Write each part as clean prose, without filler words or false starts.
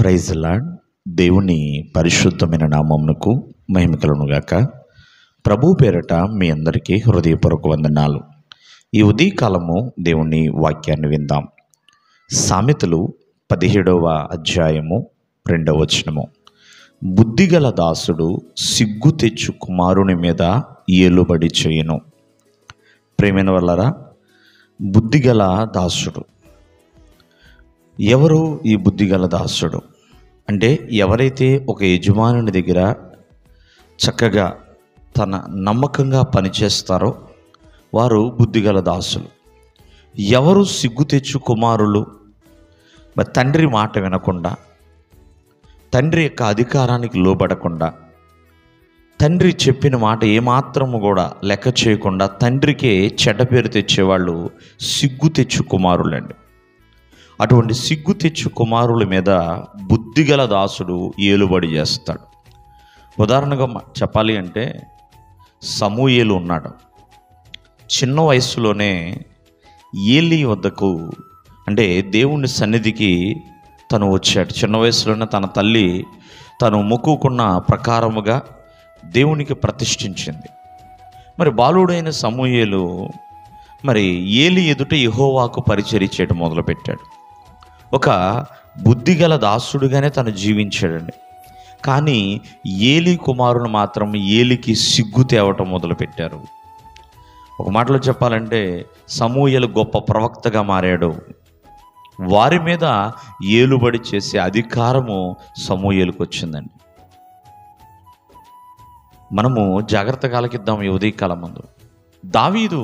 Praise lord. దేవుని పరిశుద్ధమైన నామమునకు మహిమ కలుగునుగాక. ప్రభు పేరట మీ అందరికీ హృదయపూర్వక వందనాలు. ఈ ఉదయకాలము దేవుని వాక్యాన్ని విందాం. సామెతలు 17వ అధ్యాయము 2వ వచనము. బుద్ధిగల దాసుడు సిగ్గు తెచ్చు కుమారుని మీద ఏలుబడి చేయును. ప్రేమైన వల్లరా, బుద్ధిగల దాసుడు ఎవరు? ఈ బుద్ధిగల దాసుడు అంటే ఎవరైతే ఒక యజమానుని దగ్గర చక్కగా తన నమ్మకంగా పనిచేస్తారో వారు బుద్ధిగల దాసులు. ఎవరు సిగ్గు తెచ్చు కుమారులు? తండ్రి మాట వినకుండా, తండ్రి యొక్క అధికారానికి లోబడకుండా, తండ్రి చెప్పిన మాట ఏమాత్రము కూడా లెక్క చేయకుండా తండ్రికే చెడ్డ పేరు తెచ్చేవాళ్ళు సిగ్గు తెచ్చు కుమారులండి. అటువంటి సిగ్గు తెచ్చు కుమారుల మీద బుద్ధిగల దాసుడు ఏలుబడి చేస్తాడు. ఉదాహరణగా చెప్పాలి అంటే, సమూయేలు ఉన్నాడు. చిన్న వయస్సులోనే ఏలీ వద్దకు అంటే దేవుని సన్నిధికి తను వచ్చాడు. చిన్న వయసులోనే తన తల్లి తను మొక్కుకున్న ప్రకారముగా దేవునికి ప్రతిష్ఠించింది. మరి బాలుడైన సమూయేలు మరి ఏలీ ఎదుట యెహోవాకు పరిచర్య చేయడం మొదలుపెట్టాడు. ఒక బుద్ధిగల దాసుడుగానే తను జీవించాడండి. కానీ ఏలీ కుమారులు మాత్రం ఏలికి సిగ్గు తేవటం మొదలుపెట్టారు. ఒక మాటలో చెప్పాలంటే సమూయేలు గొప్ప ప్రవక్తగా మారాడు. వారి మీద ఏలుబడి చేసే అధికారము సమూయేలుకు వచ్చిందండి. మనము జాగ్రత్తగా ఆలకిద్దాం. ఈ ఉదయకాలం ముందు దావీదు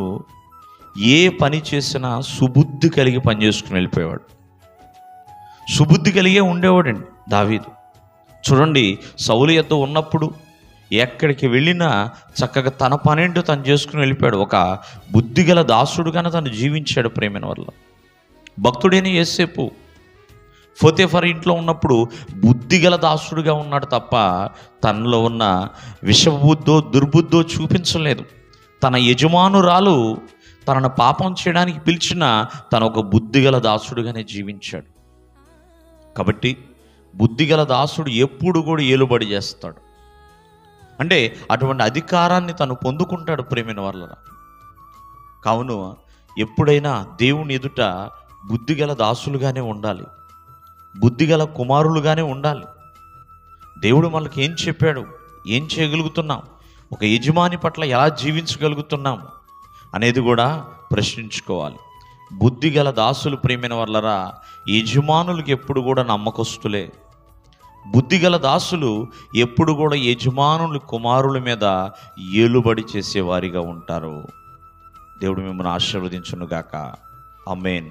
ఏ పని చేసినా సుబుద్ధి కలిగి పనిచేసుకుని వెళ్ళిపోయేవాడు. సుబుద్ధి కలిగే ఉండేవాడండి దావీదు. చూడండి, సౌలు యొద్ద ఉన్నప్పుడు ఎక్కడికి వెళ్ళినా చక్కగా తన పనేంటో తను చేసుకుని వెళ్ళిపోయాడు. ఒక బుద్ధిగల దాసుడుగానే తను జీవించాడు. ప్రేమైన వల్ల భక్తుడైన యోసేపు పోతీఫర్ ఇంట్లో ఉన్నప్పుడు బుద్ధిగల దాసుడుగా ఉన్నాడు తప్ప తనలో ఉన్న విషబుద్ధో దుర్బుద్ధో చూపించలేదు. తన యజమానురాలు తనను పాపం చేయడానికి పిలిచిన తను ఒక బుద్ధిగల దాసుడుగానే జీవించాడు. కాబట్టి బుద్ధిగల దాసుడు ఎప్పుడు కూడా ఏలుబడి చేస్తాడు. అంటే అటువంటి అధికారాన్ని తను పొందుకుంటాడు. ప్రేమైన వల్ల కావున ఎప్పుడైనా దేవుని ఎదుట బుద్ధిగల దాసులుగానే ఉండాలి, బుద్ధిగల కుమారులుగానే ఉండాలి. దేవుడు మనకి ఏం చెప్పాడు, ఏం చేయగలుగుతున్నాం, ఒక యజమాని పట్ల ఎలా జీవించగలుగుతున్నాం అనేది కూడా ప్రశ్నించుకోవాలి. బుద్ధిగల దాసులు ప్రేమైన వాళ్ళరా యజమానులకి ఎప్పుడు కూడా నమ్మకస్తులే. బుద్ధిగల దాసులు ఎప్పుడు కూడా యజమానుల కుమారుల మీద ఏలుబడి చేసేవారిగా ఉంటారు. దేవుడు మిమ్మల్ని ఆశీర్వదించునుగాక. ఆమేన్.